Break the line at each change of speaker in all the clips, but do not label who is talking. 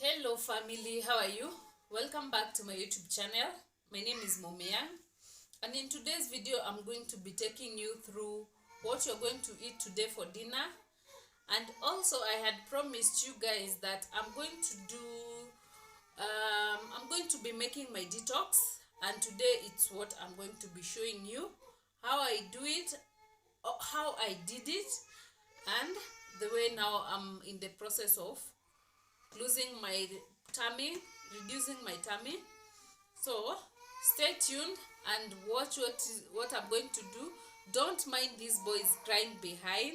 Hello family, how are you? Welcome back to my YouTube channel. My name is Momia, and in today's video I'm going to be taking you through what you're going to eat today for dinner. And also I had promised you guys that I'm going to be making my detox, and today it's what I'm going to be showing you, how I do it, how I did it, and the way now I'm in the process of losing my tummy, reducing my tummy. So stay tuned and watch what I'm going to do. Don't mind these boys crying behind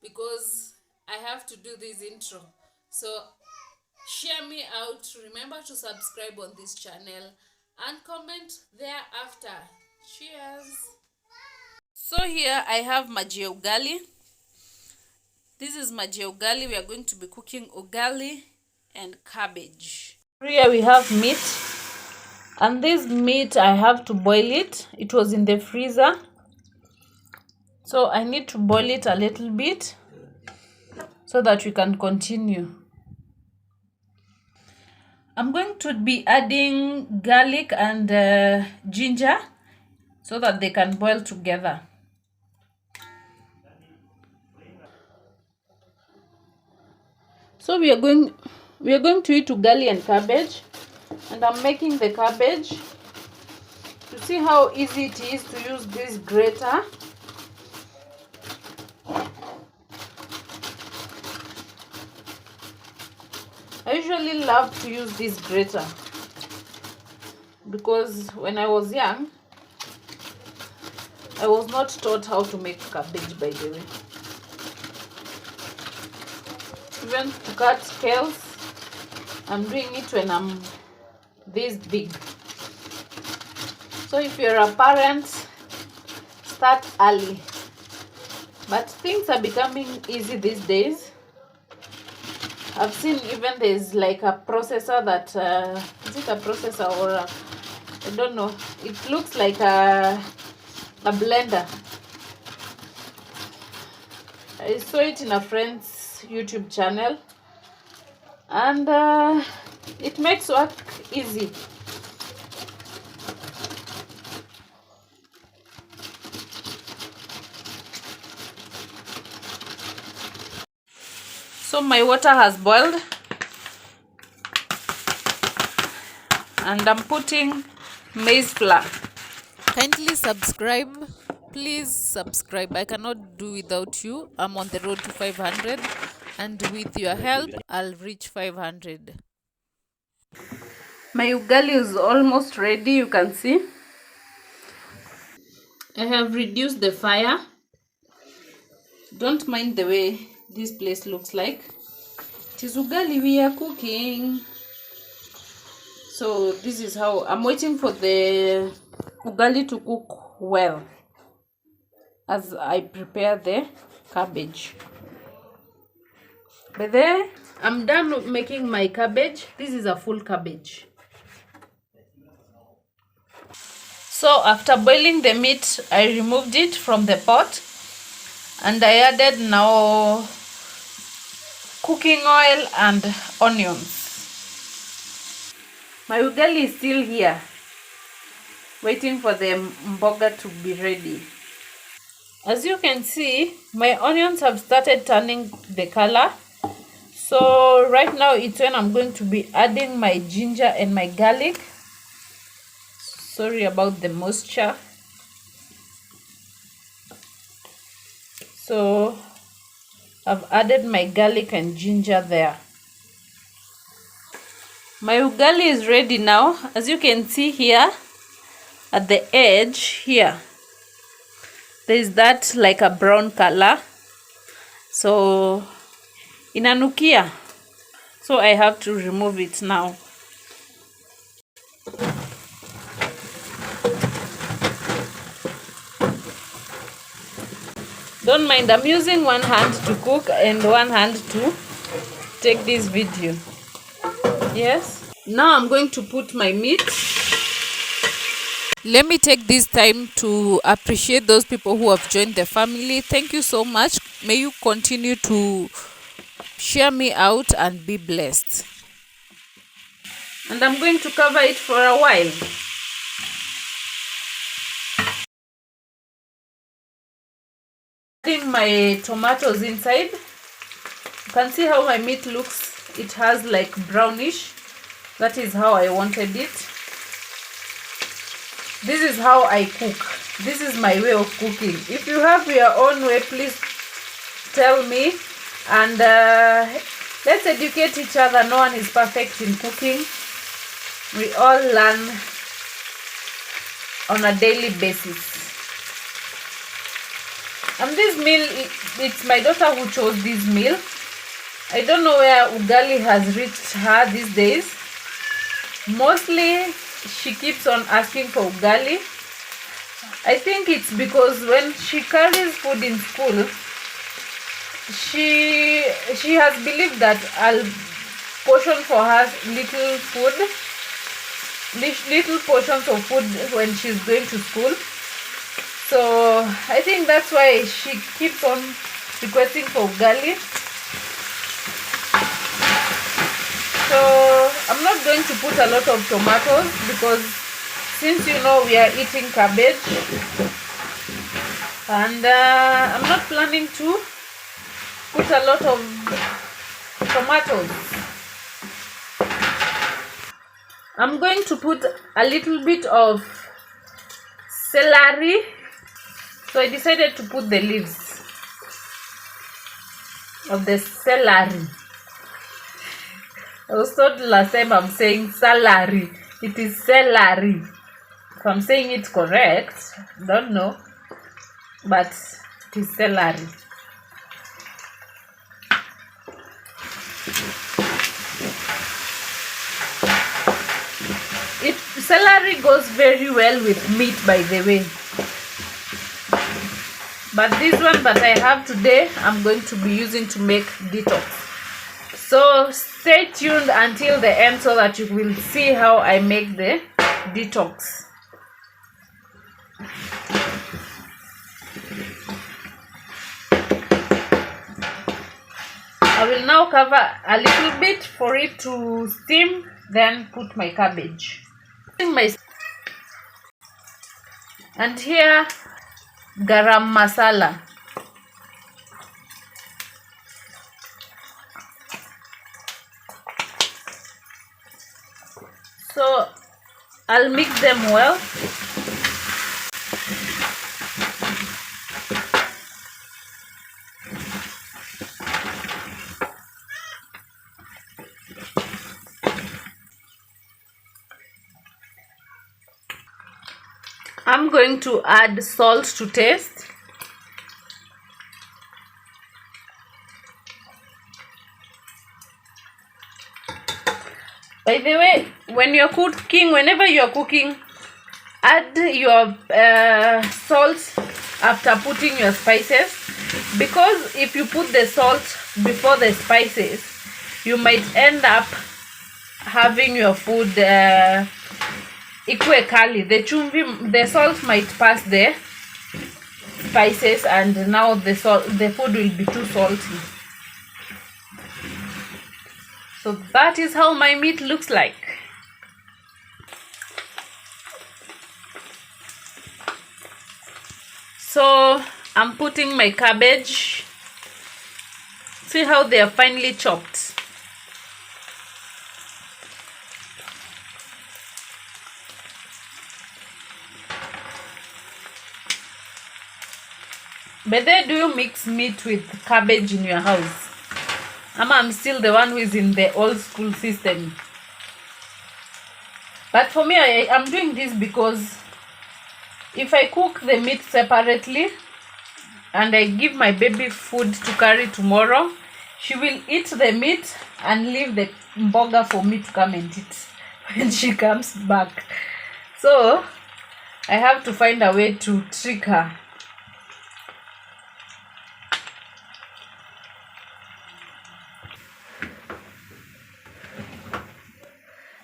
because I have to do this intro. So share me out. Remember to subscribe on this channel and comment thereafter. Cheers. So here I have maji ugali. This is maji ugali. We are going to be cooking ugali and cabbage. Here we have meat, and this meat I have to boil it. It was in the freezer, so I need to boil it a little bit so that we can continue. I'm going to be adding garlic and ginger so that they can boil together. So we are going to eat ugali and cabbage, and I'm making the cabbage. To see how easy it is to use this grater. I usually love to use this grater because when I was young, I was not taught how to make cabbage, by the way. Even to cut scales, I'm doing it when I'm this big. So if you're a parent, start early. But things are becoming easy these days. I've seen even there's like a processor that, is it a processor or I don't know. It looks like a blender. I saw it in a friend's YouTube channel, and it makes work easy. So my water has boiled, and I'm putting maize flour. Kindly subscribe. Please subscribe. I cannot do without you. I'm on the road to 500, and with your help I'll reach 500. My ugali is almost ready, you can see. I have reduced the fire. Don't mind the way this place looks like. It is ugali we are cooking. So this is how I'm waiting for the ugali to cook well as I prepare the cabbage. But there, I'm done making my cabbage. This is a full cabbage. So after boiling the meat, I removed it from the pot, and I added now cooking oil and onions. My ugali is still here, waiting for the mboga to be ready. As you can see, my onions have started turning the color. So right now it's when I'm going to be adding my ginger and my garlic. Sorry about the moisture. So I've added my garlic and ginger there. My ugali is ready now. As you can see here at the edge here, there is that like a brown color. So inanukia. So I have to remove it now. Don't mind, I'm using one hand to cook and one hand to take this video. Yes. Now I'm going to put my meat. Let me take this time to appreciate those people who have joined the family. Thank you so much. May you continue to share me out and be blessed. and I'm going to cover it for a while. Adding my tomatoes inside. You can see how my meat looks. It has like brownish. That is how I wanted it. This is how I cook. This is my way of cooking. If you have your own way, please tell me, and let's educate each other. No one is perfect in cooking. We all learn on a daily basis. And this meal, it's my daughter who chose this meal. I don't know where ugali has reached her these days. Mostly she keeps on asking for ugali. I think it's because when she carries food in school, she has believed that I'll portion for her little portions of food when she's going to school. So I think that's why she keeps on requesting for ugali. So I'm not going to put a lot of tomatoes because since you know we are eating cabbage, and I'm not planning to put a lot of tomatoes. I'm going to put a little bit of celery. So I decided to put the leaves of the celery. I was told last time I'm saying salary. It is celery. If I'm saying it correct, don't know, but it is celery. Celery goes very well with meat, by the way. But this one that I have today, I'm going to be using to make detox. So stay tuned until the end so that you will see how I make the detox. I will now cover a little bit for it to steam, then put my cabbage. And here, garam masala. So I'll mix them well. I'm going to add salt to taste. By the way, whenever you're cooking, add your salt after putting your spices, because if you put the salt before the spices, you might end up having your food ikue kali. The salt might pass the spices, and now the food will be too salty. So that is how my meat looks like. So I'm putting my cabbage. See how they are finely chopped. But then, do you mix meat with cabbage in your house? I'm still the one who is in the old school system. But for me, I'm doing this because if I cook the meat separately and I give my baby food to carry tomorrow, she will eat the meat and leave the mboga for me to come and eat when she comes back. So I have to find a way to trick her.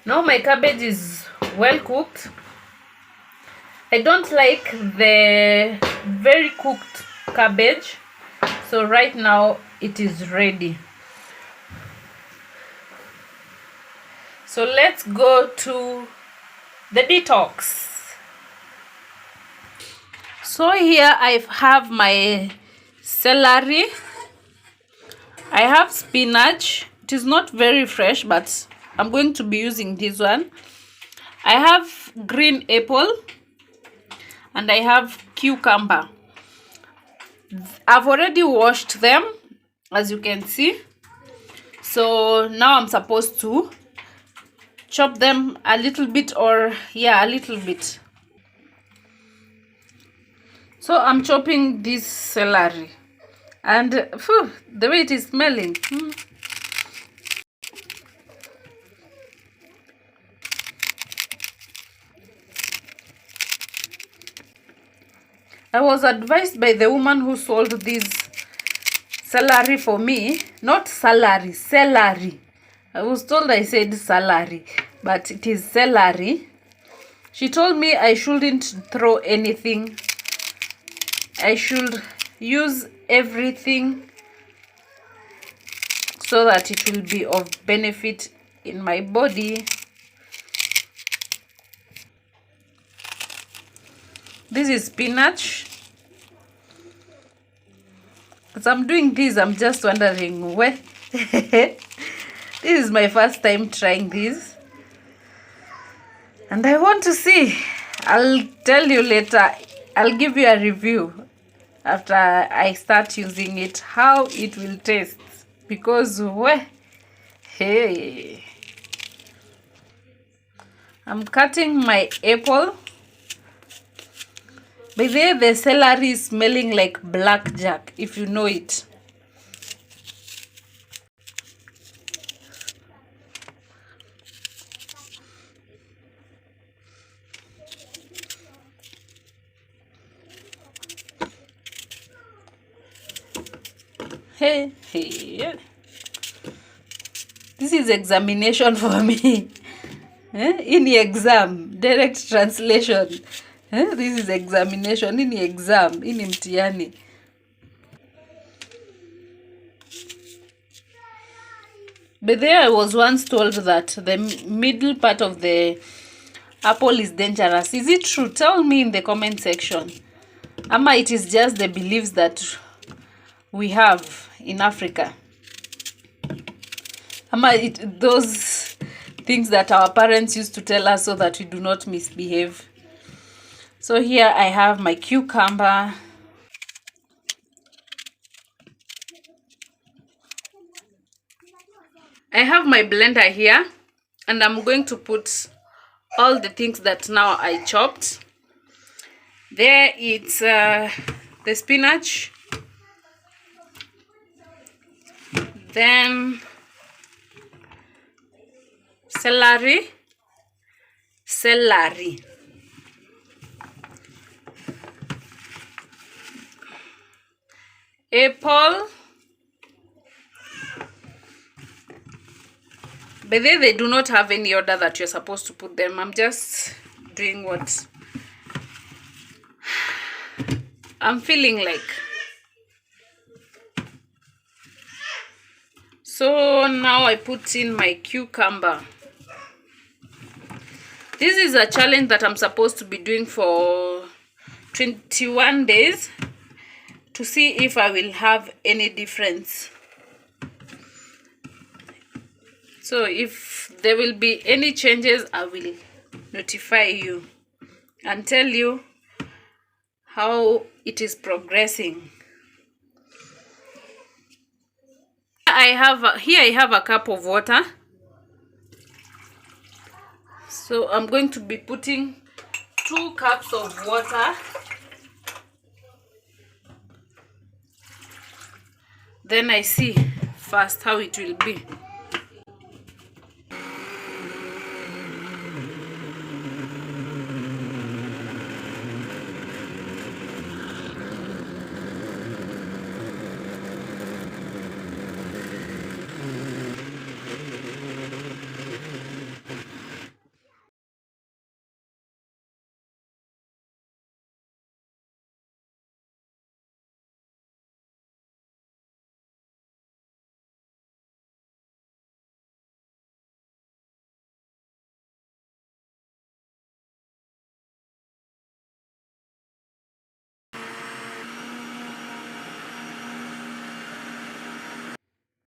Now my cabbage is well cooked. I don't like the very cooked cabbage, so right now it is ready. So let's go to the detox. So here I have my celery. I have spinach. It is not very fresh, but I'm going to be using this one. I have green apple and I have cucumber. I've already washed them, as you can see. So now I'm supposed to chop them a little bit, or yeah, a little bit. So I'm chopping this celery, and phew, the way it is smelling. I was advised by the woman who sold this celery for me, not salary, celery. I was told I said salary, but it is celery. She told me I shouldn't throw anything. I should use everything so that it will be of benefit in my body. This is spinach. As I'm doing this, I'm just wondering where. This is my first time trying this, and I want to see. I'll tell you later. I'll give you a review after I start using it, how it will taste, because hey, I'm cutting my apple. By the way, the celery is smelling like blackjack, if you know it. Hey, hey. This is examination for me. In the exam, direct translation. This is examination, in the exam, in mtihani. But there I was once told that the middle part of the apple is dangerous. Is it true? Tell me in the comment section. Ama it is just the beliefs that we have in Africa. Ama those things that our parents used to tell us so that we do not misbehave. So here I have my cucumber. I have my blender here, and I'm going to put all the things that now I chopped. There it's the spinach, then celery, apple. But they do not have any order that you're supposed to put them. I'm just doing what I'm feeling like. So now I put in my cucumber. This is a challenge that I'm supposed to be doing for 21 days to see if I will have any difference. So if there will be any changes, I will notify you and tell you how it is progressing. Here I have a cup of water. So I'm going to be putting 2 cups of water. Then I see first how it will be.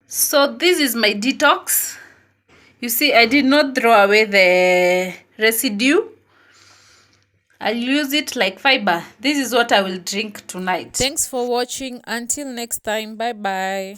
So this is my detox. You see, I did not throw away the residue. I'll use it like fiber. This is what I will drink tonight.
Thanks for watching. Until next time. Bye bye.